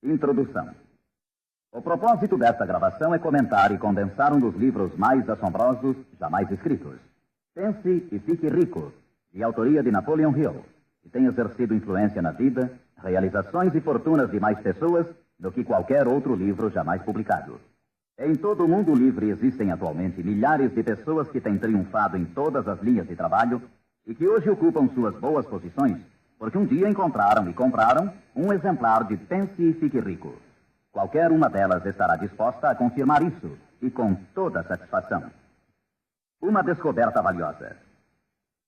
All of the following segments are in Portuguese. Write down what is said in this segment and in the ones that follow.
Introdução. O propósito desta gravação é comentar e condensar um dos livros mais assombrosos jamais escritos. Pense e Fique Rico, de autoria de Napoleon Hill, que tem exercido influência na vida, realizações e fortunas de mais pessoas do que qualquer outro livro jamais publicado. Em todo o mundo livre existem atualmente milhares de pessoas que têm triunfado em todas as linhas de trabalho e que hoje ocupam suas boas posições porque um dia encontraram e compraram um exemplar de Pense e Fique Rico. Qualquer uma delas estará disposta a confirmar isso, e com toda satisfação. Uma descoberta valiosa.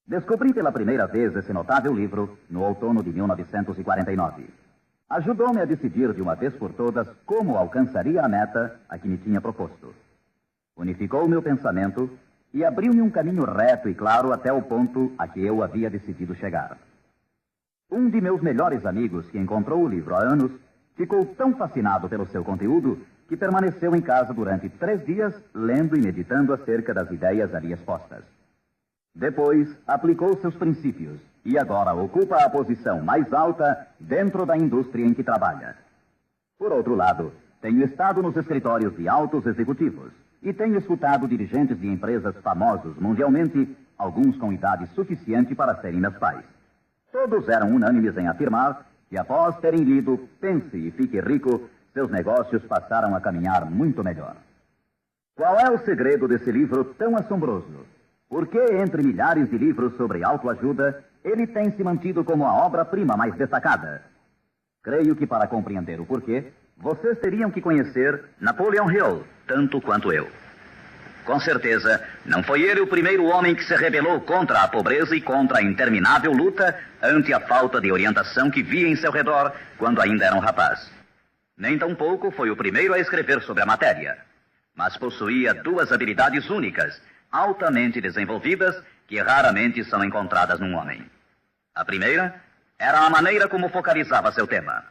Descobri pela primeira vez esse notável livro no outono de 1949. Ajudou-me a decidir de uma vez por todas como alcançaria a meta a que me tinha proposto. Unificou meu pensamento e abriu-me um caminho reto e claro até o ponto a que eu havia decidido chegar. Um de meus melhores amigos, que encontrou o livro há anos, ficou tão fascinado pelo seu conteúdo que permaneceu em casa durante 3 dias, lendo e meditando acerca das ideias ali expostas. Depois, aplicou seus princípios e agora ocupa a posição mais alta dentro da indústria em que trabalha. Por outro lado, tenho estado nos escritórios de altos executivos e tenho escutado dirigentes de empresas famosos mundialmente, alguns com idade suficiente para serem meus pais. Todos eram unânimes em afirmar que, após terem lido Pense e Fique Rico, seus negócios passaram a caminhar muito melhor. Qual é o segredo desse livro tão assombroso? Por que, entre milhares de livros sobre autoajuda, ele tem se mantido como a obra-prima mais destacada? Creio que, para compreender o porquê, vocês teriam que conhecer Napoleon Hill, tanto quanto eu. Com certeza, não foi ele o primeiro homem que se rebelou contra a pobreza e contra a interminável luta ante a falta de orientação que via em seu redor quando ainda era um rapaz. Nem tampouco foi o primeiro a escrever sobre a matéria, mas possuía 2 habilidades únicas, altamente desenvolvidas, que raramente são encontradas num homem. A primeira era a maneira como focalizava seu tema.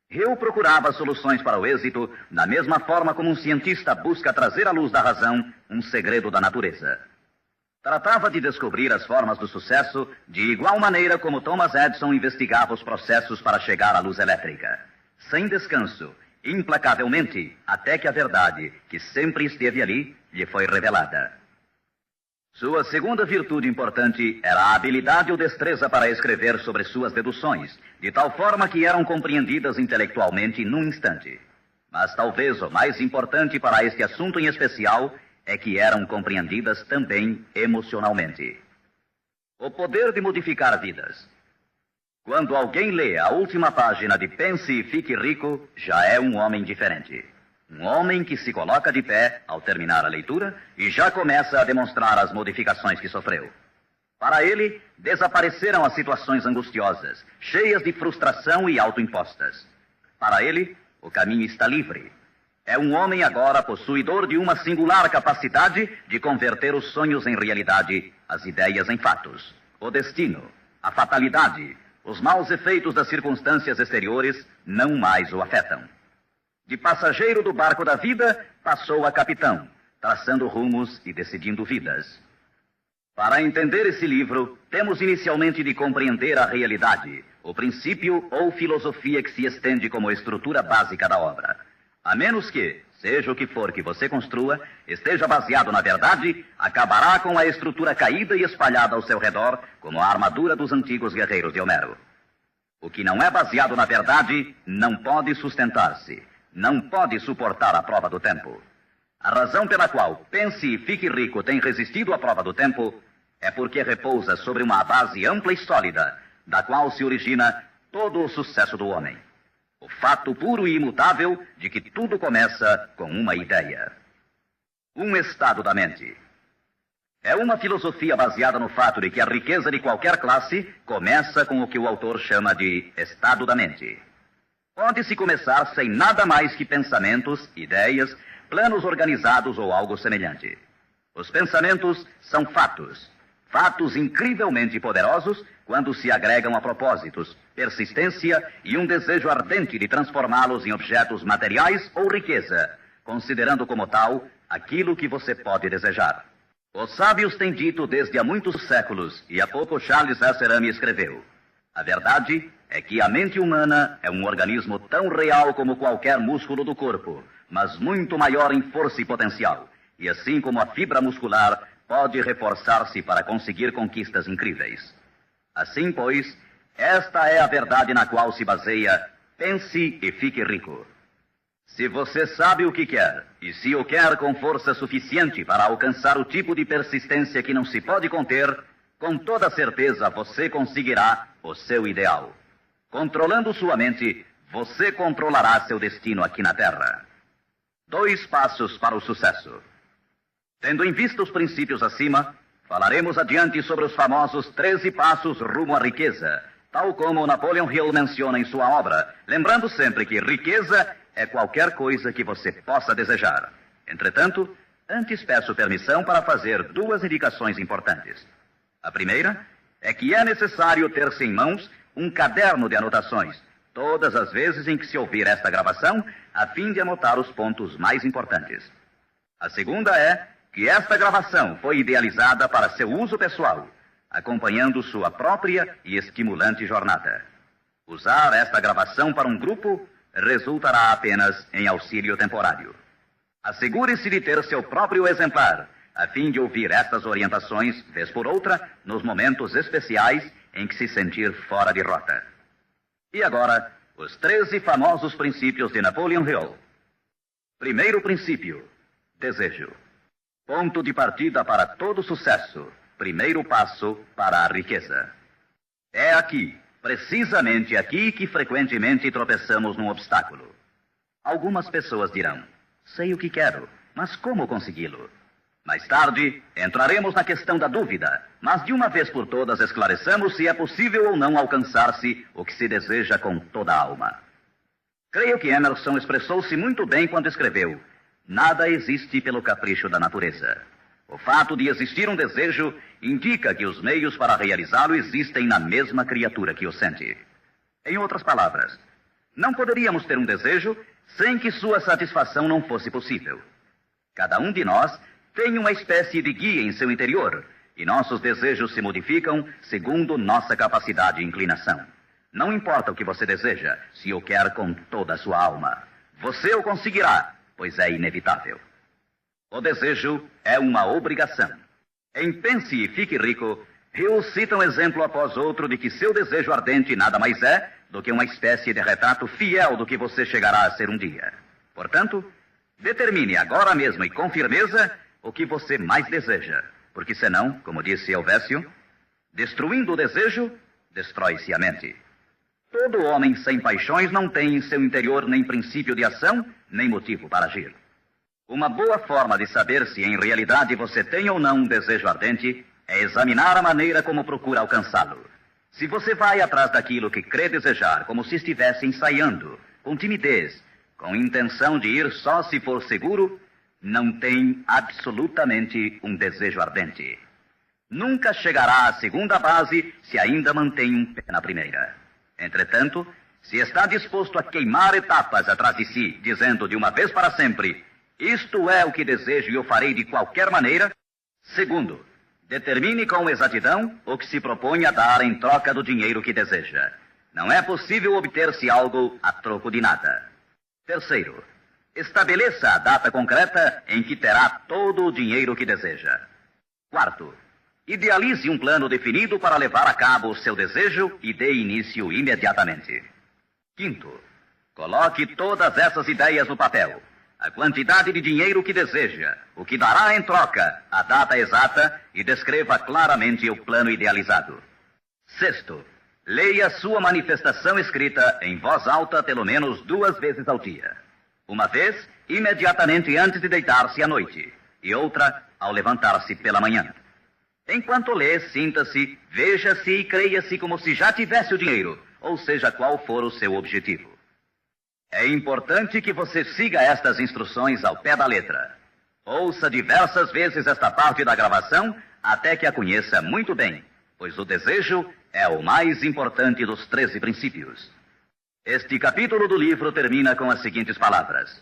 Hill procurava soluções para o êxito da mesma forma como um cientista busca trazer à luz da razão um segredo da natureza. Tratava de descobrir as formas do sucesso de igual maneira como Thomas Edison investigava os processos para chegar à luz elétrica, sem descanso, implacavelmente, até que a verdade, que sempre esteve ali, lhe foi revelada. Sua segunda virtude importante era a habilidade ou destreza para escrever sobre suas deduções, de tal forma que eram compreendidas intelectualmente num instante. Mas talvez o mais importante para este assunto em especial é que eram compreendidas também emocionalmente. O poder de modificar vidas. Quando alguém lê a última página de Pense e Fique Rico, já é um homem diferente. Um homem que se coloca de pé ao terminar a leitura e já começa a demonstrar as modificações que sofreu. Para ele, desapareceram as situações angustiosas, cheias de frustração e autoimpostas. Para ele, o caminho está livre. É um homem agora possuidor de uma singular capacidade de converter os sonhos em realidade, as ideias em fatos. O destino, a fatalidade, os maus efeitos das circunstâncias exteriores não mais o afetam. De passageiro do barco da vida, passou a capitão, traçando rumos e decidindo vidas. Para entender esse livro, temos inicialmente de compreender a realidade, o princípio ou filosofia que se estende como estrutura básica da obra. A menos que, seja o que for que você construa, esteja baseado na verdade, acabará com a estrutura caída e espalhada ao seu redor, como a armadura dos antigos guerreiros de Homero. O que não é baseado na verdade não pode sustentar-se. Não pode suportar a prova do tempo. A razão pela qual Pense e Fique Rico tem resistido à prova do tempo é porque repousa sobre uma base ampla e sólida, da qual se origina todo o sucesso do homem. O fato puro e imutável de que tudo começa com uma ideia. Um estado da mente. É uma filosofia baseada no fato de que a riqueza de qualquer classe começa com o que o autor chama de estado da mente. Pode-se começar sem nada mais que pensamentos, ideias, planos organizados ou algo semelhante. Os pensamentos são fatos. Fatos incrivelmente poderosos quando se agregam a propósitos, persistência e um desejo ardente de transformá-los em objetos materiais ou riqueza, considerando como tal aquilo que você pode desejar. Os sábios têm dito desde há muitos séculos, e há pouco Charles S. Rami escreveu: a verdade é que a mente humana é um organismo tão real como qualquer músculo do corpo, mas muito maior em força e potencial. E assim como a fibra muscular pode reforçar-se para conseguir conquistas incríveis. Assim, pois, esta é a verdade na qual se baseia Pense e Fique Rico. Se você sabe o que quer, e se o quer com força suficiente para alcançar o tipo de persistência que não se pode conter, com toda certeza você conseguirá o seu ideal. Controlando sua mente, você controlará seu destino aqui na Terra. 2 passos para o sucesso. Tendo em vista os princípios acima, falaremos adiante sobre os famosos 13 passos rumo à riqueza, tal como Napoleon Hill menciona em sua obra, lembrando sempre que riqueza é qualquer coisa que você possa desejar. Entretanto, antes peço permissão para fazer 2 indicações importantes. A primeira é que é necessário ter-se em mãos um caderno de anotações, todas as vezes em que se ouvir esta gravação, a fim de anotar os pontos mais importantes. A segunda é que esta gravação foi idealizada para seu uso pessoal, acompanhando sua própria e estimulante jornada. Usar esta gravação para um grupo resultará apenas em auxílio temporário. Assegure-se de ter seu próprio exemplar, a fim de ouvir estas orientações, vez por outra, nos momentos especiais em que se sentir fora de rota. E agora, os 13 famosos princípios de Napoleon Hill. Primeiro princípio: desejo. Ponto de partida para todo sucesso. Primeiro passo para a riqueza. É aqui, precisamente aqui, que frequentemente tropeçamos num obstáculo. Algumas pessoas dirão: sei o que quero, mas como consegui-lo? Mais tarde, entraremos na questão da dúvida, mas de uma vez por todas esclareçamos se é possível ou não alcançar-se o que se deseja com toda a alma. Creio que Emerson expressou-se muito bem quando escreveu: nada existe pelo capricho da natureza. O fato de existir um desejo indica que os meios para realizá-lo existem na mesma criatura que o sente. Em outras palavras, não poderíamos ter um desejo sem que sua satisfação não fosse possível. Cada um de nós tem uma espécie de guia em seu interior, e nossos desejos se modificam segundo nossa capacidade e inclinação. Não importa o que você deseja, se o quer com toda a sua alma. Você o conseguirá, pois é inevitável. O desejo é uma obrigação. Em Pense e Fique Rico, Hill cita um exemplo após outro de que seu desejo ardente nada mais é do que uma espécie de retrato fiel do que você chegará a ser um dia. Portanto, determine agora mesmo e com firmeza o que você mais deseja, porque senão, como disse Helvécio, destruindo o desejo, destrói-se a mente. Todo homem sem paixões não tem em seu interior nem princípio de ação, nem motivo para agir. Uma boa forma de saber se em realidade você tem ou não um desejo ardente é examinar a maneira como procura alcançá-lo. Se você vai atrás daquilo que crê desejar, como se estivesse ensaiando, com timidez, com intenção de ir só se for seguro, não tem absolutamente um desejo ardente. Nunca chegará à segunda base se ainda mantém um pé na primeira. Entretanto, se está disposto a queimar etapas atrás de si, dizendo de uma vez para sempre: isto é o que desejo e o farei de qualquer maneira. Segundo, determine com exatidão o que se propõe a dar em troca do dinheiro que deseja. Não é possível obter-se algo a troco de nada. Terceiro, estabeleça a data concreta em que terá todo o dinheiro que deseja. Quarto, idealize um plano definido para levar a cabo o seu desejo e dê início imediatamente. Quinto, coloque todas essas ideias no papel. A quantidade de dinheiro que deseja, o que dará em troca, a data exata e descreva claramente o plano idealizado. Sexto, leia sua manifestação escrita em voz alta pelo menos 2 vezes ao dia. Uma vez, imediatamente antes de deitar-se à noite, e outra, ao levantar-se pela manhã. Enquanto lê, sinta-se, veja-se e creia-se como se já tivesse o dinheiro, ou seja, qual for o seu objetivo. É importante que você siga estas instruções ao pé da letra. Ouça diversas vezes esta parte da gravação até que a conheça muito bem, pois o desejo é o mais importante dos 13 princípios. Este capítulo do livro termina com as seguintes palavras: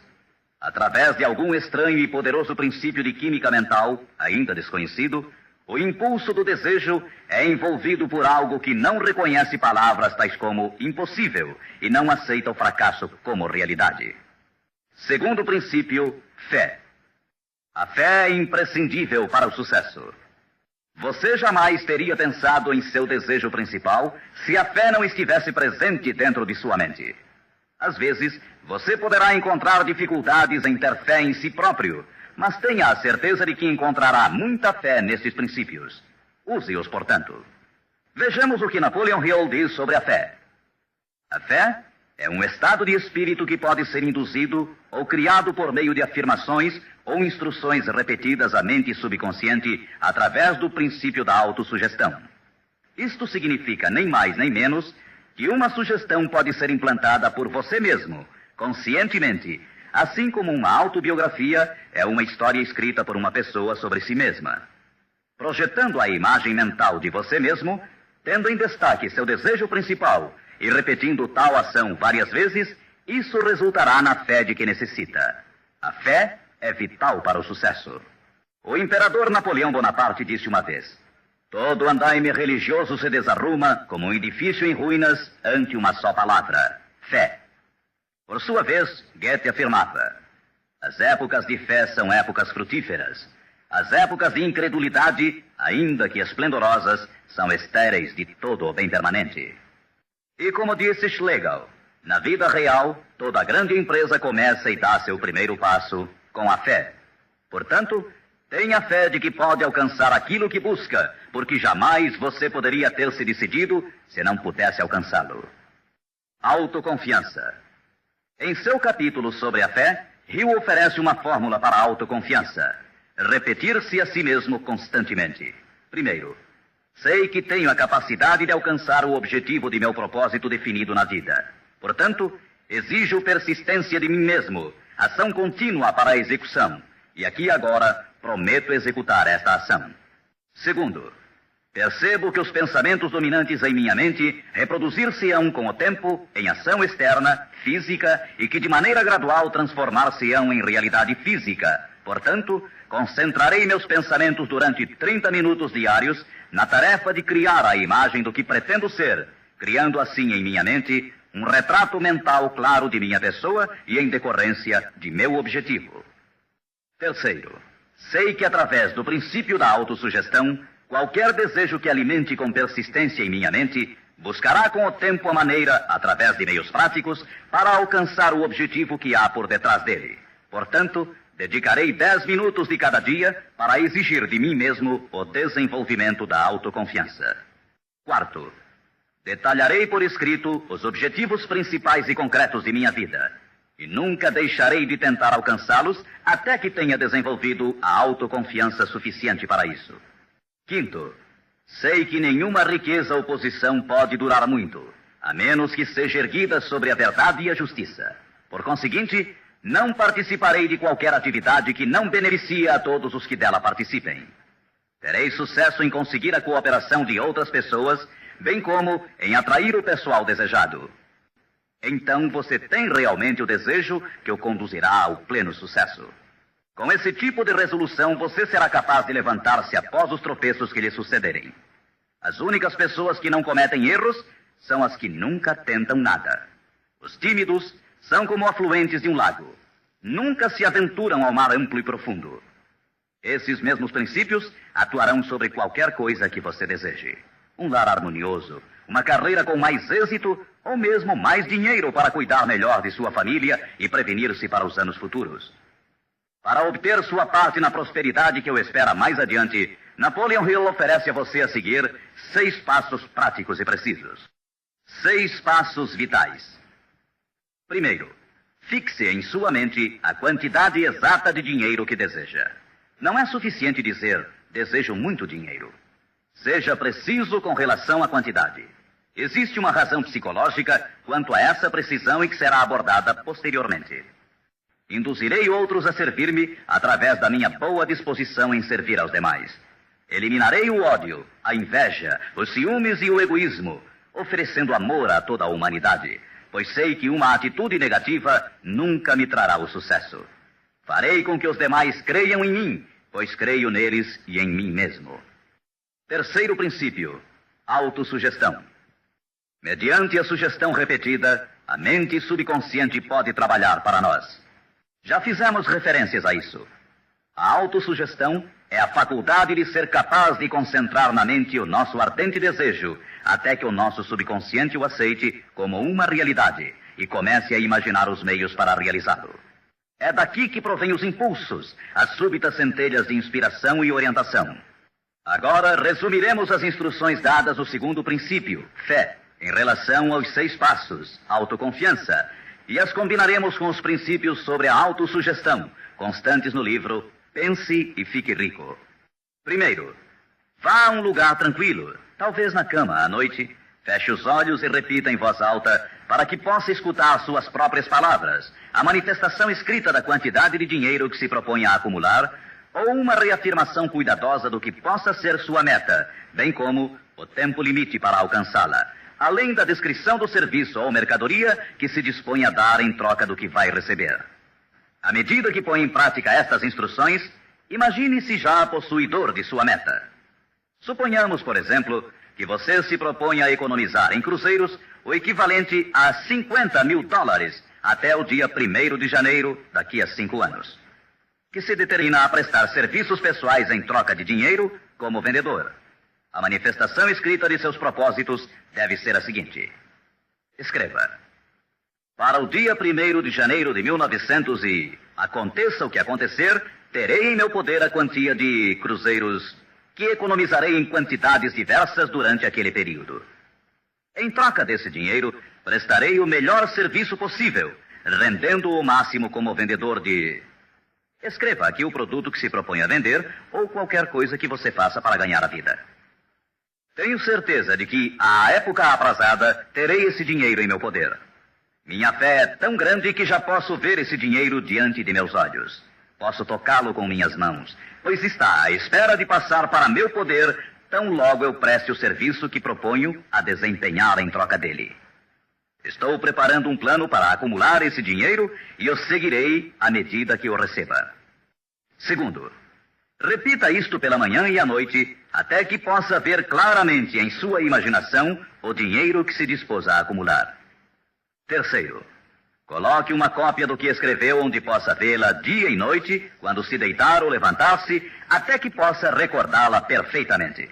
através de algum estranho e poderoso princípio de química mental, ainda desconhecido, O impulso do desejo é envolvido por algo que não reconhece palavras tais como impossível e não aceita o fracasso como realidade. Segundo princípio, fé. A fé é imprescindível para o sucesso. Você jamais teria pensado em seu desejo principal se a fé não estivesse presente dentro de sua mente. Às vezes, você poderá encontrar dificuldades em ter fé em si próprio, mas tenha a certeza de que encontrará muita fé nesses princípios. Use-os, portanto. Vejamos o que Napoleon Hill diz sobre a fé. A fé é um estado de espírito que pode ser induzido ou criado por meio de afirmações ou instruções repetidas à mente subconsciente através do princípio da autossugestão. Isto significa nem mais nem menos que uma sugestão pode ser implantada por você mesmo, conscientemente, assim como uma autobiografia é uma história escrita por uma pessoa sobre si mesma. Projetando a imagem mental de você mesmo, tendo em destaque seu desejo principal e repetindo tal ação várias vezes, isso resultará na fé de que necessita. A fé é vital para o sucesso. O imperador Napoleão Bonaparte disse uma vez: todo andaime religioso se desarruma como um edifício em ruínas ante uma só palavra: fé. Por sua vez, Goethe afirmava: as épocas de fé são épocas frutíferas. As épocas de incredulidade, ainda que esplendorosas, são estéreis de todo o bem permanente. E como disse Schlegel, na vida real, toda grande empresa começa e dá seu primeiro passo com a fé. Portanto, tenha fé de que pode alcançar aquilo que busca, porque jamais você poderia ter se decidido se não pudesse alcançá-lo. Autoconfiança. Em seu capítulo sobre a fé, Hill oferece uma fórmula para a autoconfiança: repetir-se a si mesmo constantemente. Primeiro, sei que tenho a capacidade de alcançar o objetivo de meu propósito definido na vida. Portanto, exijo persistência de mim mesmo, ação contínua para a execução, e aqui agora prometo executar esta ação. Segundo, percebo que os pensamentos dominantes em minha mente reproduzir-se-ão com o tempo em ação externa, física, e que de maneira gradual transformar-se-ão em realidade física. Portanto, concentrarei meus pensamentos durante 30 minutos diários na tarefa de criar a imagem do que pretendo ser, criando assim em minha mente um retrato mental claro de minha pessoa e em decorrência de meu objetivo. Terceiro, sei que através do princípio da autossugestão, qualquer desejo que alimente com persistência em minha mente buscará com o tempo a maneira, através de meios práticos, para alcançar o objetivo que há por detrás dele. Portanto, dedicarei 10 minutos de cada dia para exigir de mim mesmo o desenvolvimento da autoconfiança. Quarto, detalharei por escrito os objetivos principais e concretos de minha vida, e nunca deixarei de tentar alcançá-los até que tenha desenvolvido a autoconfiança suficiente para isso. Quinto, sei que nenhuma riqueza ou posição pode durar muito, a menos que seja erguida sobre a verdade e a justiça. Por conseguinte, não participarei de qualquer atividade que não beneficie a todos os que dela participem. Terei sucesso em conseguir a cooperação de outras pessoas, bem como em atrair o pessoal desejado. Então você tem realmente o desejo que o conduzirá ao pleno sucesso. Com esse tipo de resolução, você será capaz de levantar-se após os tropeços que lhe sucederem. As únicas pessoas que não cometem erros são as que nunca tentam nada. Os tímidos são como afluentes de um lago. Nunca se aventuram ao mar amplo e profundo. Esses mesmos princípios atuarão sobre qualquer coisa que você deseje. Um lar harmonioso, uma carreira com mais êxito ou mesmo mais dinheiro para cuidar melhor de sua família e prevenir-se para os anos futuros. Para obter sua parte na prosperidade que o espera mais adiante, Napoleon Hill oferece a você a seguir 6 passos práticos e precisos. 6 passos vitais. Primeiro, fixe em sua mente a quantidade exata de dinheiro que deseja. Não é suficiente dizer, desejo muito dinheiro. Seja preciso com relação à quantidade. Existe uma razão psicológica quanto a essa precisão e que será abordada posteriormente. Induzirei outros a servir-me através da minha boa disposição em servir aos demais. Eliminarei o ódio, a inveja, os ciúmes e o egoísmo, oferecendo amor a toda a humanidade, pois sei que uma atitude negativa nunca me trará o sucesso. Farei com que os demais creiam em mim, pois creio neles e em mim mesmo. Terceiro princípio: autossugestão. Mediante a sugestão repetida, a mente subconsciente pode trabalhar para nós. Já fizemos referências a isso. A autossugestão é a faculdade de ser capaz de concentrar na mente o nosso ardente desejo, até que o nosso subconsciente o aceite como uma realidade e comece a imaginar os meios para realizá-lo. É daqui que provém os impulsos, as súbitas centelhas de inspiração e orientação. Agora resumiremos as instruções dadas no segundo princípio, fé, em relação aos 6 passos, autoconfiança, e as combinaremos com os princípios sobre a autossugestão, constantes no livro Pense e Fique Rico. Primeiro, vá a um lugar tranquilo, talvez na cama à noite, feche os olhos e repita em voz alta para que possa escutar suas próprias palavras, a manifestação escrita da quantidade de dinheiro que se propõe a acumular, ou uma reafirmação cuidadosa do que possa ser sua meta, bem como o tempo limite para alcançá-la, além da descrição do serviço ou mercadoria que se dispõe a dar em troca do que vai receber. À medida que põe em prática estas instruções, imagine-se já possuidor de sua meta. Suponhamos, por exemplo, que você se propõe a economizar em cruzeiros o equivalente a $50 mil até o dia 1º de janeiro, daqui a 5 anos, que se determina a prestar serviços pessoais em troca de dinheiro como vendedor. A manifestação escrita de seus propósitos deve ser a seguinte. Escreva: para o dia 1º de janeiro de 1900 e aconteça o que acontecer, terei em meu poder a quantia de cruzeiros que economizarei em quantidades diversas durante aquele período. Em troca desse dinheiro, prestarei o melhor serviço possível, rendendo o máximo como vendedor de... Escreva aqui o produto que se propõe a vender ou qualquer coisa que você faça para ganhar a vida. Tenho certeza de que, à época aprazada, terei esse dinheiro em meu poder. Minha fé é tão grande que já posso ver esse dinheiro diante de meus olhos. Posso tocá-lo com minhas mãos, pois está à espera de passar para meu poder, tão logo eu preste o serviço que proponho a desempenhar em troca dele. Estou preparando um plano para acumular esse dinheiro e eu seguirei à medida que o receba. Segundo, repita isto pela manhã e à noite, até que possa ver claramente em sua imaginação o dinheiro que se dispôs a acumular. Terceiro, coloque uma cópia do que escreveu onde possa vê-la dia e noite, quando se deitar ou levantar-se, até que possa recordá-la perfeitamente.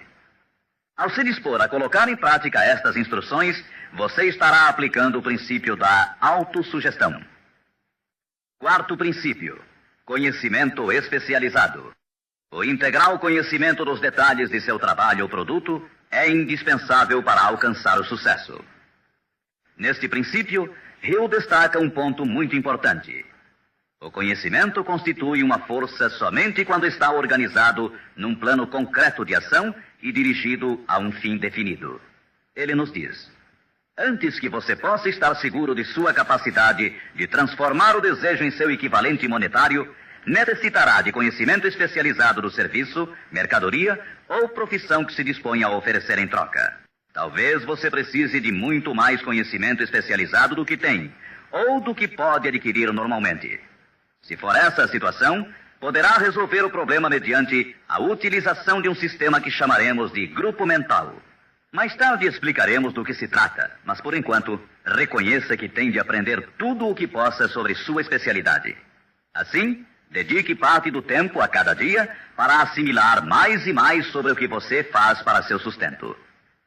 Ao se dispor a colocar em prática estas instruções, você estará aplicando o princípio da autossugestão. Quarto princípio: conhecimento especializado. O integral conhecimento dos detalhes de seu trabalho ou produto é indispensável para alcançar o sucesso. Neste princípio, Hill destaca um ponto muito importante. O conhecimento constitui uma força somente quando está organizado num plano concreto de ação e dirigido a um fim definido. Ele nos diz: antes que você possa estar seguro de sua capacidade de transformar o desejo em seu equivalente monetário, necessitará de conhecimento especializado do serviço, mercadoria ou profissão que se dispõe a oferecer em troca. Talvez você precise de muito mais conhecimento especializado do que tem, ou do que pode adquirir normalmente. Se for essa a situação, poderá resolver o problema mediante a utilização de um sistema que chamaremos de grupo mental. Mais tarde explicaremos do que se trata, mas por enquanto, reconheça que tem de aprender tudo o que possa sobre sua especialidade. Assim, dedique parte do tempo a cada dia para assimilar mais e mais sobre o que você faz para seu sustento.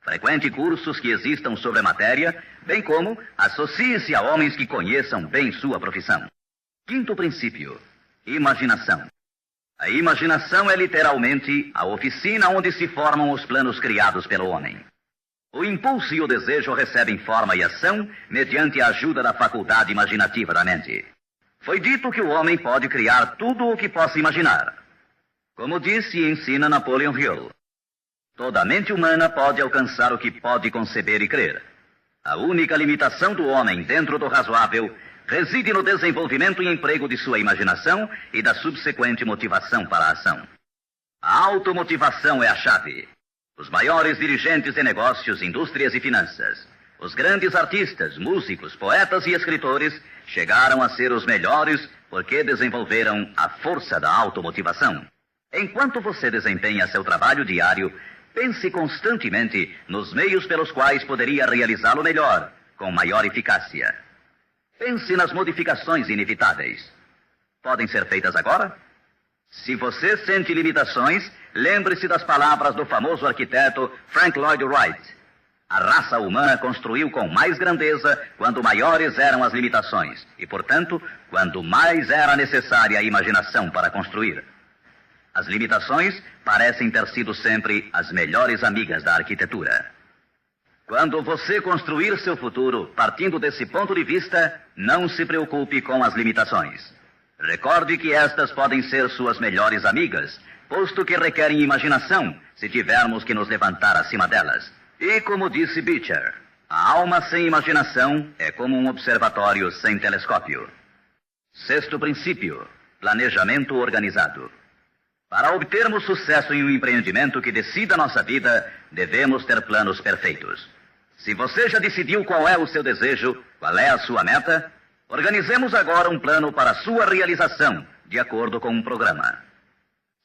Frequente cursos que existam sobre a matéria, bem como associe-se a homens que conheçam bem sua profissão. Quinto princípio: imaginação. A imaginação é literalmente a oficina onde se formam os planos criados pelo homem. O impulso e o desejo recebem forma e ação mediante a ajuda da faculdade imaginativa da mente. Foi dito que o homem pode criar tudo o que possa imaginar. Como disse e ensina Napoleon Hill, toda mente humana pode alcançar o que pode conceber e crer. A única limitação do homem dentro do razoável reside no desenvolvimento e emprego de sua imaginação e da subsequente motivação para a ação. A automotivação é a chave. Os maiores dirigentes de negócios, indústrias e finanças, os grandes artistas, músicos, poetas e escritores chegaram a ser os melhores porque desenvolveram a força da automotivação. Enquanto você desempenha seu trabalho diário, Pense constantemente nos meios pelos quais poderia realizá-lo melhor, com maior eficácia. Pense nas modificações inevitáveis. Podem ser feitas agora? Se você sente limitações, lembre-se das palavras do famoso arquiteto Frank Lloyd Wright. A raça humana construiu com mais grandeza quando maiores eram as limitações e, portanto, quando mais era necessária a imaginação para construir. As limitações parecem ter sido sempre as melhores amigas da arquitetura. Quando você construir seu futuro partindo desse ponto de vista, não se preocupe com as limitações. Recorde que estas podem ser suas melhores amigas, posto que requerem imaginação se tivermos que nos levantar acima delas. E como disse Beecher, a alma sem imaginação é como um observatório sem telescópio. Sexto princípio: planejamento organizado. Para obtermos sucesso em um empreendimento que decida nossa vida, devemos ter planos perfeitos. Se você já decidiu qual é o seu desejo, qual é a sua meta, organizemos agora um plano para sua realização, de acordo com um programa.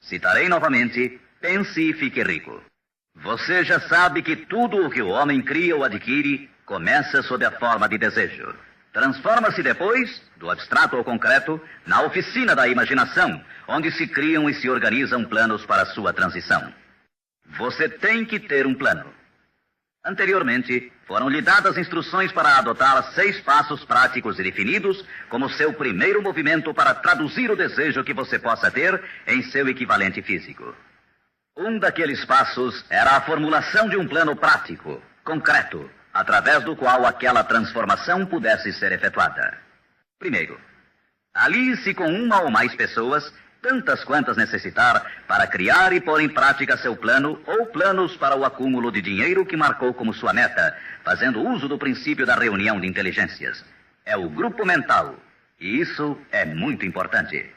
Citarei novamente: pense e fique rico. Você já sabe que tudo o que o homem cria ou adquire começa sob a forma de desejo. Transforma-se depois, do abstrato ao concreto, na oficina da imaginação, onde se criam e se organizam planos para sua transição. Você tem que ter um plano. Anteriormente, foram lhe dadas instruções para adotar 6 passos práticos e definidos como seu primeiro movimento para traduzir o desejo que você possa ter em seu equivalente físico. Um daqueles passos era a formulação de um plano prático, concreto, através do qual aquela transformação pudesse ser efetuada. Primeiro, alie-se com uma ou mais pessoas, tantas quantas necessitar, para criar e pôr em prática seu plano ou planos para o acúmulo de dinheiro que marcou como sua meta, fazendo uso do princípio da reunião de inteligências. É o grupo mental, e isso é muito importante.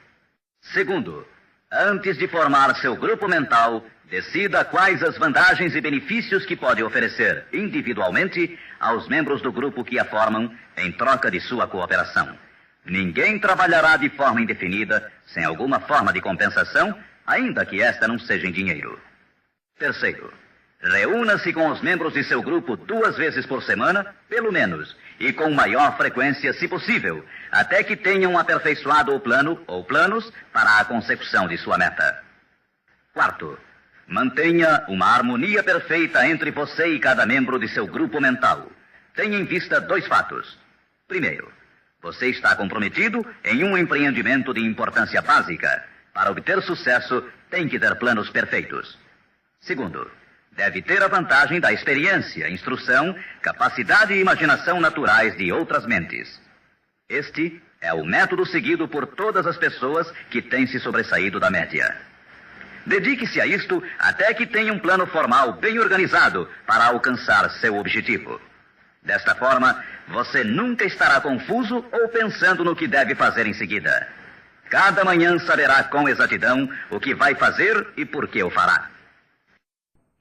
Segundo, antes de formar seu grupo mental, decida quais as vantagens e benefícios que pode oferecer individualmente aos membros do grupo que a formam em troca de sua cooperação. Ninguém trabalhará de forma indefinida sem alguma forma de compensação, ainda que esta não seja em dinheiro. Terceiro, reúna-se com os membros de seu grupo 2 vezes por semana, pelo menos, e com maior frequência, se possível, até que tenham aperfeiçoado o plano ou planos para a consecução de sua meta. Quarto, mantenha uma harmonia perfeita entre você e cada membro de seu grupo mental. Tenha em vista 2 fatos. Primeiro, você está comprometido em um empreendimento de importância básica. Para obter sucesso, tem que ter planos perfeitos. Segundo, deve ter a vantagem da experiência, instrução, capacidade e imaginação naturais de outras mentes. Este é o método seguido por todas as pessoas que têm se sobressaído da média. Dedique-se a isto até que tenha um plano formal bem organizado para alcançar seu objetivo. Desta forma, você nunca estará confuso ou pensando no que deve fazer em seguida. Cada manhã saberá com exatidão o que vai fazer e por que o fará.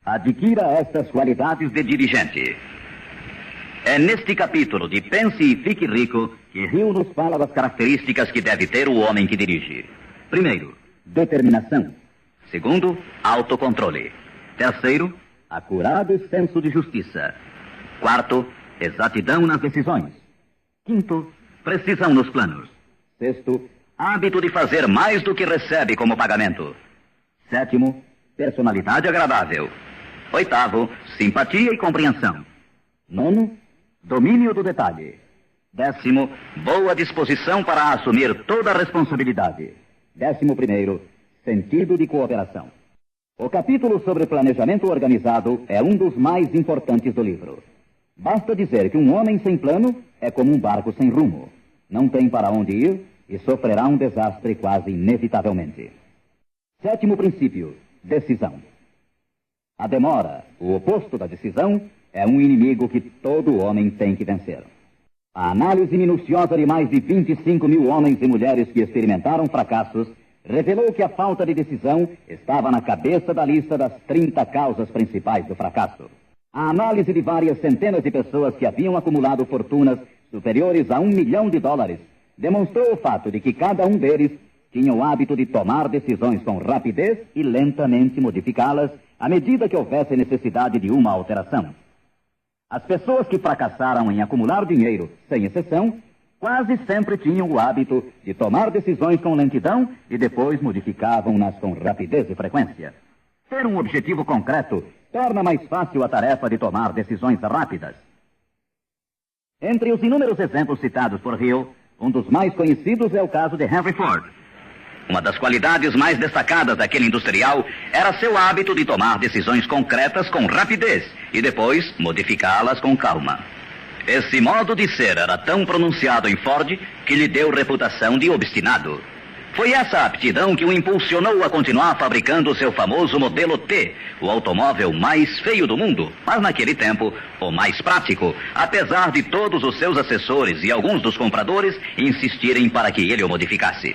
Adquira estas qualidades de dirigente. É neste capítulo de Pense e Fique Rico que Hill nos fala das características que deve ter o homem que dirige. Primeiro, determinação. Segundo, autocontrole. Terceiro, acurado senso de justiça. Quarto, exatidão nas decisões. Quinto, precisão nos planos. Sexto, hábito de fazer mais do que recebe como pagamento. Sétimo, personalidade agradável. Oitavo, simpatia e compreensão. Nono, domínio do detalhe. Décimo, boa disposição para assumir toda a responsabilidade. 11º, sentido de cooperação. O capítulo sobre planejamento organizado é um dos mais importantes do livro. Basta dizer que um homem sem plano é como um barco sem rumo. Não tem para onde ir e sofrerá um desastre quase inevitavelmente. 7º princípio, decisão. A demora, o oposto da decisão, é um inimigo que todo homem tem que vencer. A análise minuciosa de mais de 25 mil homens e mulheres que experimentaram fracassos revelou que a falta de decisão estava na cabeça da lista das 30 causas principais do fracasso. A análise de várias centenas de pessoas que haviam acumulado fortunas superiores a $1 milhão demonstrou o fato de que cada um deles tinha o hábito de tomar decisões com rapidez e lentamente modificá-las à medida que houvesse necessidade de uma alteração. As pessoas que fracassaram em acumular dinheiro, sem exceção, quase sempre tinham o hábito de tomar decisões com lentidão e depois modificavam-nas com rapidez e frequência. Ter um objetivo concreto torna mais fácil a tarefa de tomar decisões rápidas. Entre os inúmeros exemplos citados por Hill, um dos mais conhecidos é o caso de Henry Ford. Uma das qualidades mais destacadas daquele industrial era seu hábito de tomar decisões concretas com rapidez e depois modificá-las com calma. Esse modo de ser era tão pronunciado em Ford que lhe deu reputação de obstinado. Foi essa aptidão que o impulsionou a continuar fabricando o seu famoso modelo T, o automóvel mais feio do mundo, mas naquele tempo o mais prático, apesar de todos os seus assessores e alguns dos compradores insistirem para que ele o modificasse.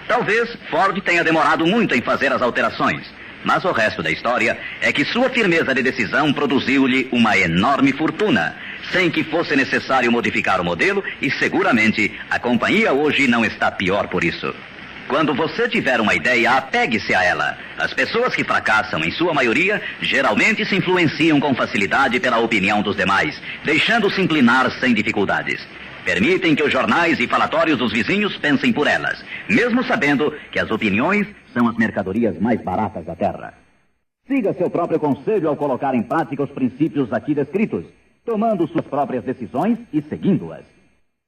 Talvez Ford tenha demorado muito em fazer as alterações, mas o resto da história é que sua firmeza de decisão produziu-lhe uma enorme fortuna, sem que fosse necessário modificar o modelo, e seguramente a companhia hoje não está pior por isso. Quando você tiver uma ideia, apegue-se a ela. As pessoas que fracassam, em sua maioria, geralmente se influenciam com facilidade pela opinião dos demais, deixando-se inclinar sem dificuldades. Permitem que os jornais e falatórios dos vizinhos pensem por elas, mesmo sabendo que as opiniões são as mercadorias mais baratas da terra. Siga seu próprio conselho ao colocar em prática os princípios aqui descritos, tomando suas próprias decisões e seguindo-as.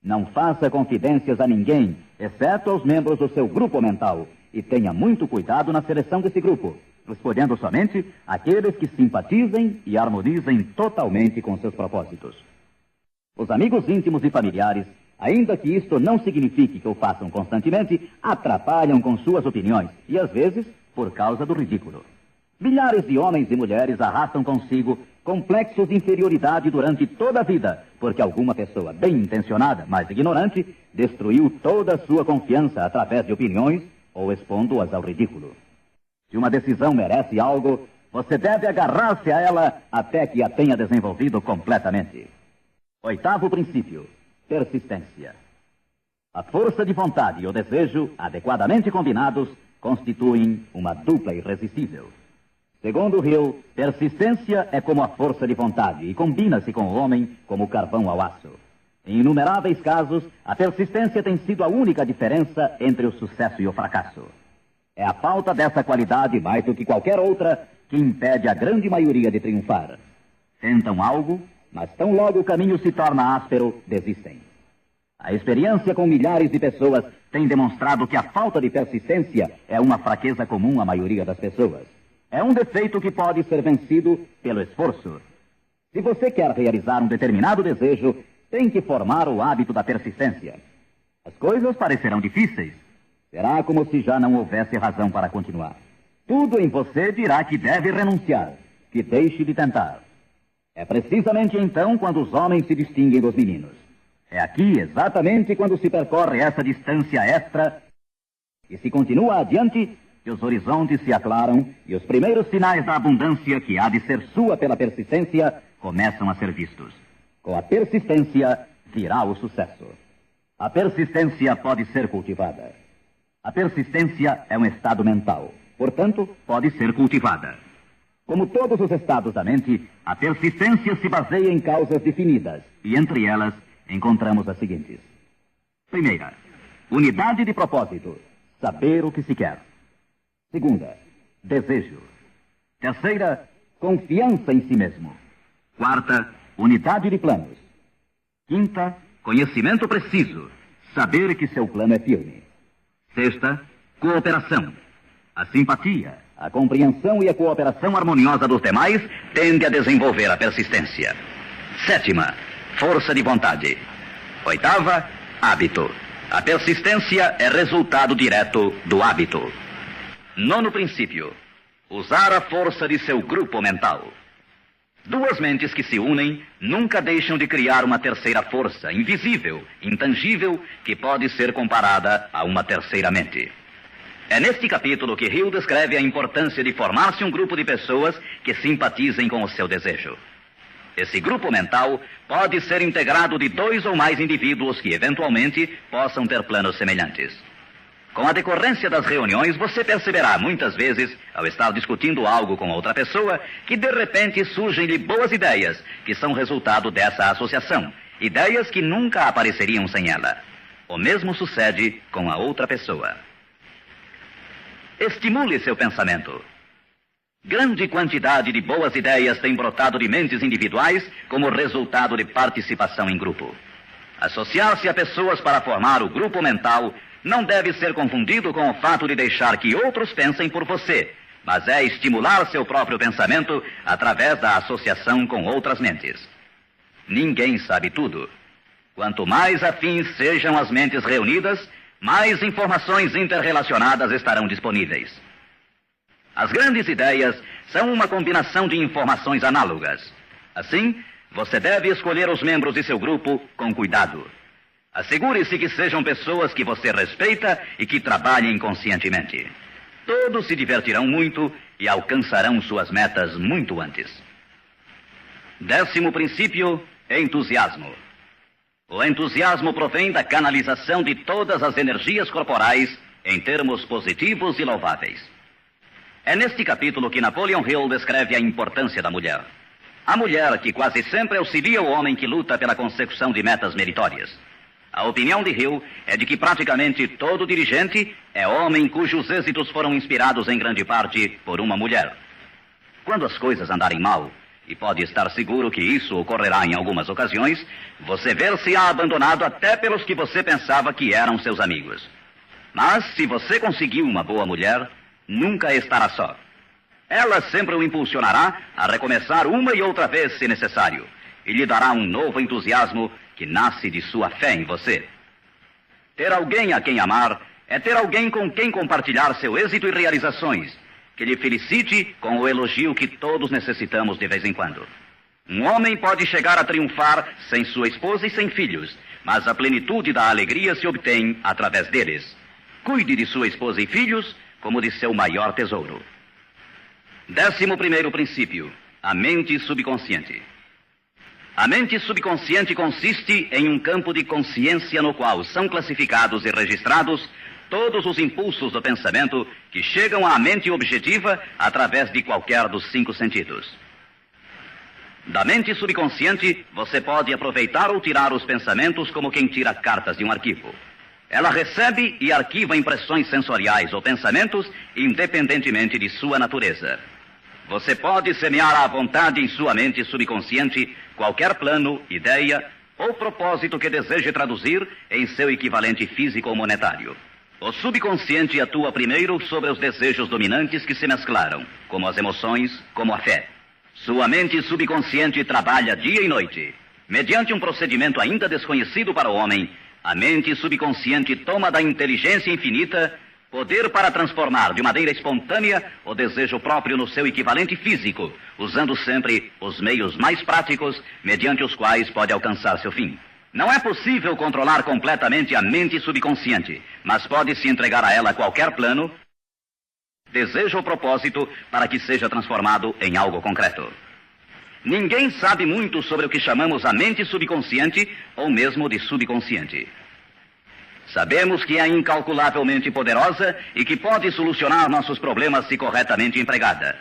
Não faça confidências a ninguém, exceto aos membros do seu grupo mental, e tenha muito cuidado na seleção desse grupo, escolhendo somente aqueles que simpatizem e harmonizem totalmente com seus propósitos. Os amigos íntimos e familiares, ainda que isto não signifique que o façam constantemente, atrapalham com suas opiniões, e às vezes por causa do ridículo. Milhares de homens e mulheres arrastam consigo complexos de inferioridade durante toda a vida, porque alguma pessoa bem intencionada, mas ignorante, destruiu toda a sua confiança através de opiniões ou expondo-as ao ridículo. Se uma decisão merece algo, você deve agarrar-se a ela até que a tenha desenvolvido completamente. Oitavo princípio: persistência. A força de vontade e o desejo, adequadamente combinados, constituem uma dupla irresistível. Segundo Hill, persistência é como a força de vontade e combina-se com o homem como o carvão ao aço. Em inumeráveis casos, a persistência tem sido a única diferença entre o sucesso e o fracasso. É a falta dessa qualidade, mais do que qualquer outra, que impede a grande maioria de triunfar. Tentam algo, mas tão logo o caminho se torna áspero, desistem. A experiência com milhares de pessoas tem demonstrado que a falta de persistência é uma fraqueza comum à maioria das pessoas. É um defeito que pode ser vencido pelo esforço. Se você quer realizar um determinado desejo, tem que formar o hábito da persistência. As coisas parecerão difíceis. Será como se já não houvesse razão para continuar. Tudo em você dirá que deve renunciar, que deixe de tentar. É precisamente então quando os homens se distinguem dos meninos. É aqui exatamente quando se percorre essa distância extra e se continua adiante que os horizontes se aclaram e os primeiros sinais da abundância que há de ser sua pela persistência começam a ser vistos. Com a persistência virá o sucesso. A persistência pode ser cultivada. A persistência é um estado mental, portanto, pode ser cultivada. Como todos os estados da mente, a persistência se baseia em causas definidas, e entre elas encontramos as seguintes. Primeira, unidade de propósito, saber o que se quer. Segunda, desejo. Terceira, confiança em si mesmo. Quarta, unidade de planos. Quinta, conhecimento preciso, saber que seu plano é firme. Sexta, cooperação. A simpatia, a compreensão e a cooperação harmoniosa dos demais tende a desenvolver a persistência. Sétima, força de vontade. Oitava, hábito. A persistência é resultado direto do hábito. Nono princípio, usar a força de seu grupo mental. Duas mentes que se unem nunca deixam de criar uma terceira força, invisível, intangível, que pode ser comparada a uma terceira mente. É neste capítulo que Hill descreve a importância de formar-se um grupo de pessoas que simpatizem com o seu desejo. Esse grupo mental pode ser integrado de 2 ou mais indivíduos que, eventualmente, possam ter planos semelhantes. Com a decorrência das reuniões, você perceberá muitas vezes, ao estar discutindo algo com outra pessoa, que de repente surgem-lhe boas ideias, que são resultado dessa associação. Ideias que nunca apareceriam sem ela. O mesmo sucede com a outra pessoa. Estimule seu pensamento. Grande quantidade de boas ideias tem brotado de mentes individuais como resultado de participação em grupo. Associar-se a pessoas para formar o grupo mental não deve ser confundido com o fato de deixar que outros pensem por você, mas é estimular seu próprio pensamento através da associação com outras mentes. Ninguém sabe tudo. Quanto mais afins sejam as mentes reunidas, mais informações interrelacionadas estarão disponíveis. As grandes ideias são uma combinação de informações análogas. Assim, você deve escolher os membros de seu grupo com cuidado. Assegure-se que sejam pessoas que você respeita e que trabalhem conscientemente. Todos se divertirão muito e alcançarão suas metas muito antes. 10º princípio, entusiasmo. O entusiasmo provém da canalização de todas as energias corporais em termos positivos e louváveis. É neste capítulo que Napoleon Hill descreve a importância da mulher. A mulher que quase sempre auxilia o homem que luta pela consecução de metas meritórias. A opinião de Hill é de que praticamente todo dirigente é homem cujos êxitos foram inspirados em grande parte por uma mulher. Quando as coisas andarem mal, e pode estar seguro que isso ocorrerá em algumas ocasiões, você ver-se-á abandonado até pelos que você pensava que eram seus amigos. Mas se você conseguiu uma boa mulher, nunca estará só. Ela sempre o impulsionará a recomeçar uma e outra vez se necessário, e lhe dará um novo entusiasmo que nasce de sua fé em você. Ter alguém a quem amar é ter alguém com quem compartilhar seu êxito e realizações, que lhe felicite com o elogio que todos necessitamos de vez em quando. Um homem pode chegar a triunfar sem sua esposa e sem filhos, mas a plenitude da alegria se obtém através deles. Cuide de sua esposa e filhos como de seu maior tesouro. 11º princípio, a mente subconsciente. A mente subconsciente consiste em um campo de consciência no qual são classificados e registrados todos os impulsos do pensamento que chegam à mente objetiva através de qualquer dos 5 sentidos. Da mente subconsciente, você pode aproveitar ou tirar os pensamentos como quem tira cartas de um arquivo. Ela recebe e arquiva impressões sensoriais ou pensamentos independentemente de sua natureza. Você pode semear à vontade em sua mente subconsciente qualquer plano, ideia ou propósito que deseje traduzir em seu equivalente físico ou monetário. O subconsciente atua primeiro sobre os desejos dominantes que se mesclaram, como as emoções, como a fé. Sua mente subconsciente trabalha dia e noite. Mediante um procedimento ainda desconhecido para o homem, a mente subconsciente toma da inteligência infinita poder para transformar de maneira espontânea o desejo próprio no seu equivalente físico, usando sempre os meios mais práticos mediante os quais pode alcançar seu fim. Não é possível controlar completamente a mente subconsciente, mas pode-se entregar a ela qualquer plano, desejo ou propósito para que seja transformado em algo concreto. Ninguém sabe muito sobre o que chamamos a mente subconsciente ou mesmo de subconsciente. Sabemos que é incalculavelmente poderosa e que pode solucionar nossos problemas se corretamente empregada.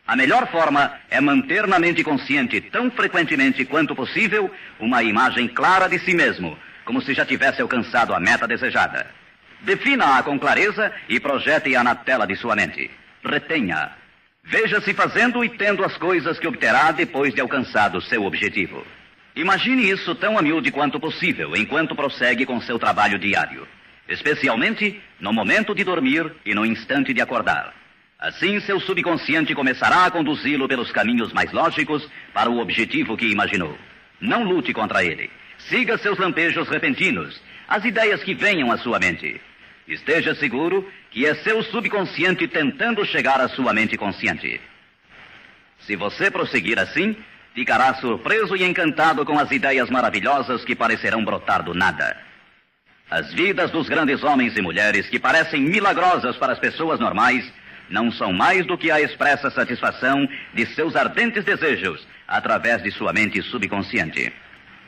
A melhor forma é manter na mente consciente, tão frequentemente quanto possível, uma imagem clara de si mesmo, como se já tivesse alcançado a meta desejada. Defina-a com clareza e projete-a na tela de sua mente. Retenha-a. Veja-se fazendo e tendo as coisas que obterá depois de alcançado seu objetivo. Imagine isso tão a miúde quanto possível, enquanto prossegue com seu trabalho diário, especialmente no momento de dormir e no instante de acordar. Assim, seu subconsciente começará a conduzi-lo pelos caminhos mais lógicos para o objetivo que imaginou. Não lute contra ele. Siga seus lampejos repentinos, as ideias que venham à sua mente. Esteja seguro que é seu subconsciente tentando chegar à sua mente consciente. Se você prosseguir assim, ficará surpreso e encantado com as ideias maravilhosas que parecerão brotar do nada. As vidas dos grandes homens e mulheres que parecem milagrosas para as pessoas normais não são mais do que a expressa satisfação de seus ardentes desejos através de sua mente subconsciente.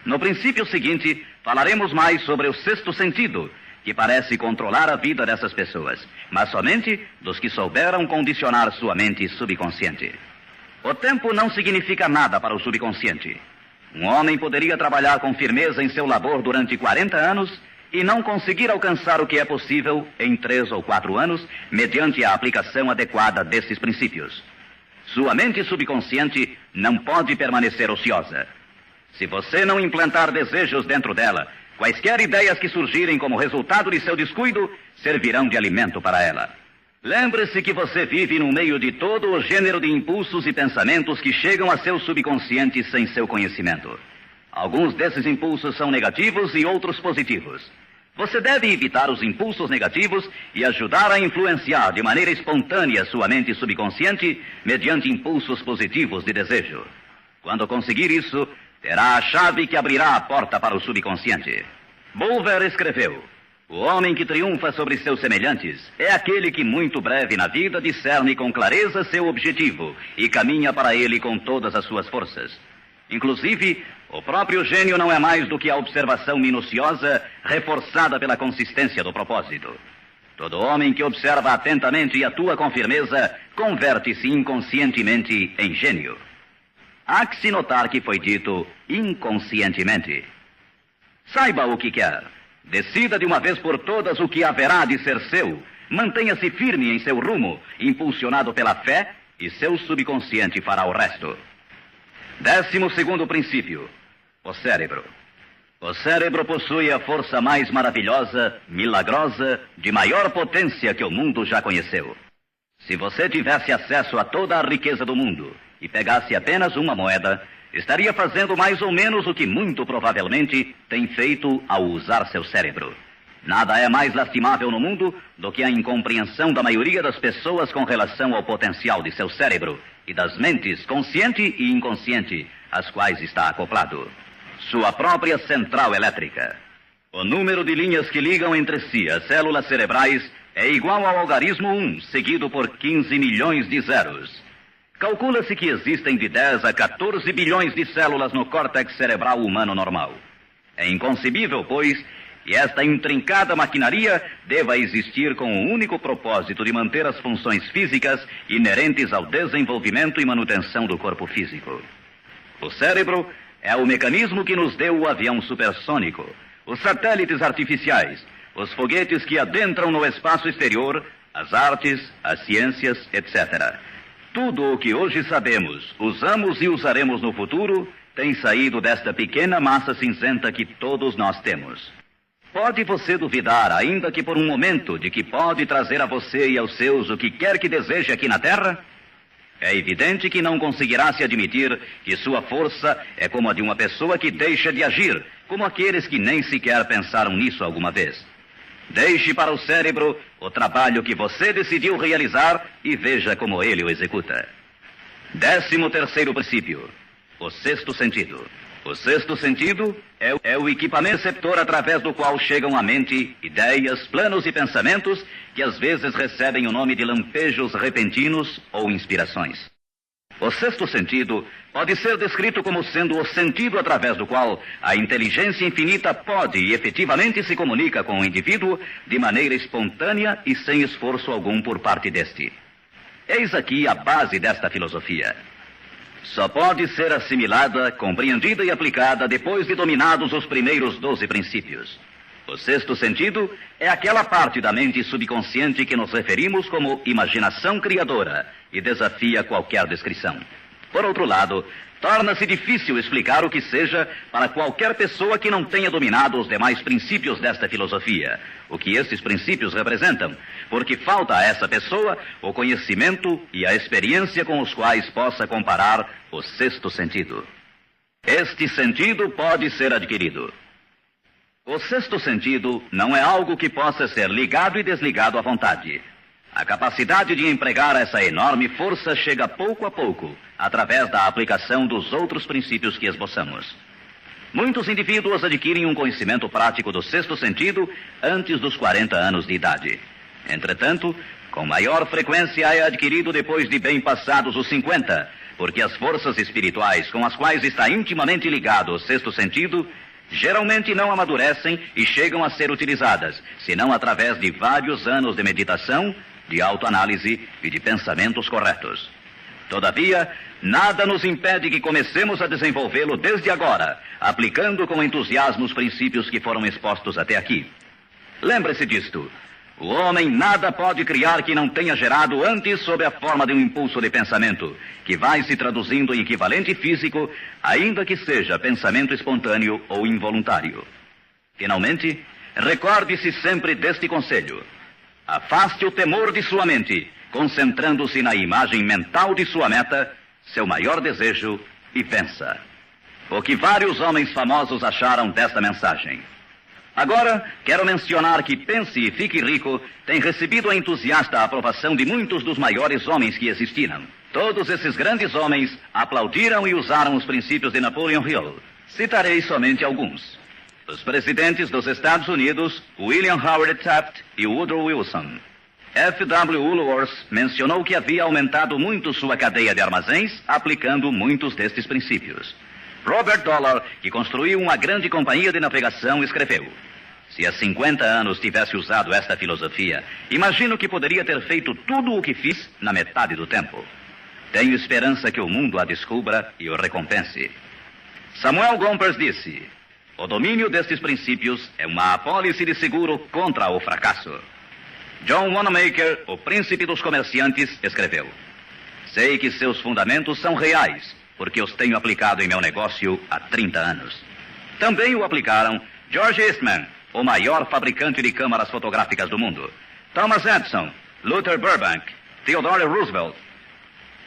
No princípio seguinte, falaremos mais sobre o 6º sentido, que parece controlar a vida dessas pessoas, mas somente dos que souberam condicionar sua mente subconsciente. O tempo não significa nada para o subconsciente. Um homem poderia trabalhar com firmeza em seu labor durante 40 anos e não conseguir alcançar o que é possível em 3 ou 4 anos, mediante a aplicação adequada desses princípios. Sua mente subconsciente não pode permanecer ociosa. Se você não implantar desejos dentro dela, quaisquer ideias que surgirem como resultado de seu descuido servirão de alimento para ela. Lembre-se que você vive no meio de todo o gênero de impulsos e pensamentos que chegam a seu subconsciente sem seu conhecimento. Alguns desses impulsos são negativos e outros positivos. Você deve evitar os impulsos negativos e ajudar a influenciar de maneira espontânea sua mente subconsciente mediante impulsos positivos de desejo. Quando conseguir isso, terá a chave que abrirá a porta para o subconsciente. Bulwer escreveu: o homem que triunfa sobre seus semelhantes é aquele que muito breve na vida discerne com clareza seu objetivo e caminha para ele com todas as suas forças. Inclusive, o próprio gênio não é mais do que a observação minuciosa reforçada pela consistência do propósito. Todo homem que observa atentamente e atua com firmeza converte-se inconscientemente em gênio. Há que se notar que foi dito inconscientemente. Saiba o que quer. Decida de uma vez por todas o que haverá de ser seu. Mantenha-se firme em seu rumo, impulsionado pela fé, e seu subconsciente fará o resto. 12º princípio: o cérebro. O cérebro possui a força mais maravilhosa, milagrosa, de maior potência que o mundo já conheceu. Se você tivesse acesso a toda a riqueza do mundo e pegasse apenas uma moeda, estaria fazendo mais ou menos o que muito provavelmente tem feito ao usar seu cérebro. Nada é mais lastimável no mundo do que a incompreensão da maioria das pessoas com relação ao potencial de seu cérebro e das mentes consciente e inconsciente, às quais está acoplado. Sua própria central elétrica. O número de linhas que ligam entre si as células cerebrais é igual ao algarismo 1, seguido por 15 milhões de zeros. Calcula-se que existem de 10 a 14 bilhões de células no córtex cerebral humano normal. É inconcebível, pois, que esta intrincada maquinaria deva existir com o único propósito de manter as funções físicas inerentes ao desenvolvimento e manutenção do corpo físico. O cérebro é o mecanismo que nos deu o avião supersônico, os satélites artificiais, os foguetes que adentram no espaço exterior, as artes, as ciências, etc. Tudo o que hoje sabemos, usamos e usaremos no futuro, tem saído desta pequena massa cinzenta que todos nós temos. Pode você duvidar, ainda que por um momento, de que pode trazer a você e aos seus o que quer que deseje aqui na Terra? É evidente que não conseguirá se admitir que sua força é como a de uma pessoa que deixa de agir, como aqueles que nem sequer pensaram nisso alguma vez. Deixe para o cérebro o trabalho que você decidiu realizar e veja como ele o executa. 13º princípio: o sexto sentido. O sexto sentido é o equipamento receptor através do qual chegam à mente ideias, planos e pensamentos que às vezes recebem o nome de lampejos repentinos ou inspirações. O sexto sentido pode ser descrito como sendo o sentido através do qual a inteligência infinita pode e efetivamente se comunica com o indivíduo de maneira espontânea e sem esforço algum por parte deste. Eis aqui a base desta filosofia. Só pode ser assimilada, compreendida e aplicada depois de dominados os primeiros 12 princípios. O sexto sentido é aquela parte da mente subconsciente que nos referimos como imaginação criadora e desafia qualquer descrição. Por outro lado, torna-se difícil explicar o que seja para qualquer pessoa que não tenha dominado os demais princípios desta filosofia, o que estes princípios representam, porque falta a essa pessoa o conhecimento e a experiência com os quais possa comparar o sexto sentido. Este sentido pode ser adquirido. O sexto sentido não é algo que possa ser ligado e desligado à vontade. A capacidade de empregar essa enorme força chega pouco a pouco, através da aplicação dos outros princípios que esboçamos. Muitos indivíduos adquirem um conhecimento prático do sexto sentido antes dos 40 anos de idade. Entretanto, com maior frequência é adquirido depois de bem passados os 50, porque as forças espirituais com as quais está intimamente ligado o sexto sentido geralmente não amadurecem e chegam a ser utilizadas, senão através de vários anos de meditação, de autoanálise e de pensamentos corretos. Todavia, nada nos impede que comecemos a desenvolvê-lo desde agora, aplicando com entusiasmo os princípios que foram expostos até aqui. Lembre-se disto. O homem nada pode criar que não tenha gerado antes sob a forma de um impulso de pensamento, que vai se traduzindo em equivalente físico, ainda que seja pensamento espontâneo ou involuntário. Finalmente, recorde-se sempre deste conselho. Afaste o temor de sua mente, concentrando-se na imagem mental de sua meta, seu maior desejo, e vença. O que vários homens famosos acharam desta mensagem. Agora, quero mencionar que Pense e Fique Rico tem recebido a entusiasta aprovação de muitos dos maiores homens que existiram. Todos esses grandes homens aplaudiram e usaram os princípios de Napoleon Hill. Citarei somente alguns. Os presidentes dos Estados Unidos, William Howard Taft e Woodrow Wilson. F.W. Woolworth mencionou que havia aumentado muito sua cadeia de armazéns, aplicando muitos destes princípios. Robert Dollar, que construiu uma grande companhia de navegação, escreveu: se há 50 anos tivesse usado esta filosofia, imagino que poderia ter feito tudo o que fiz na metade do tempo. Tenho esperança que o mundo a descubra e o recompense. Samuel Gompers disse: o domínio destes princípios é uma apólice de seguro contra o fracasso. John Wanamaker, o príncipe dos comerciantes, escreveu: sei que seus fundamentos são reais, porque os tenho aplicado em meu negócio há 30 anos. Também o aplicaram George Eastman, o maior fabricante de câmaras fotográficas do mundo, Thomas Edison, Luther Burbank, Theodore Roosevelt,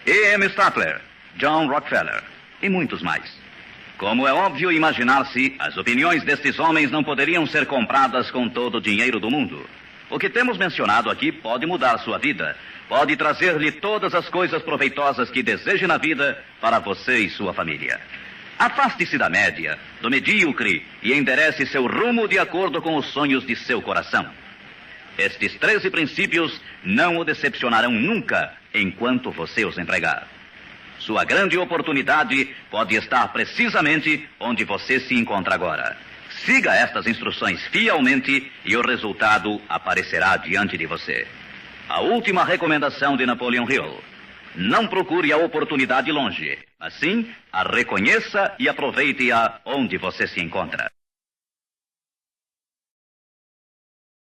E.M. Statler, John Rockefeller e muitos mais. Como é óbvio imaginar-se, as opiniões destes homens não poderiam ser compradas com todo o dinheiro do mundo. O que temos mencionado aqui pode mudar sua vida, pode trazer-lhe todas as coisas proveitosas que deseje na vida para você e sua família. Afaste-se da média, do medíocre e enderece seu rumo de acordo com os sonhos de seu coração. Estes 13 princípios não o decepcionarão nunca enquanto você os empregar. Sua grande oportunidade pode estar precisamente onde você se encontra agora. Siga estas instruções fielmente e o resultado aparecerá diante de você. A última recomendação de Napoleon Hill: não procure a oportunidade longe, mas sim a reconheça e aproveite-a onde você se encontra.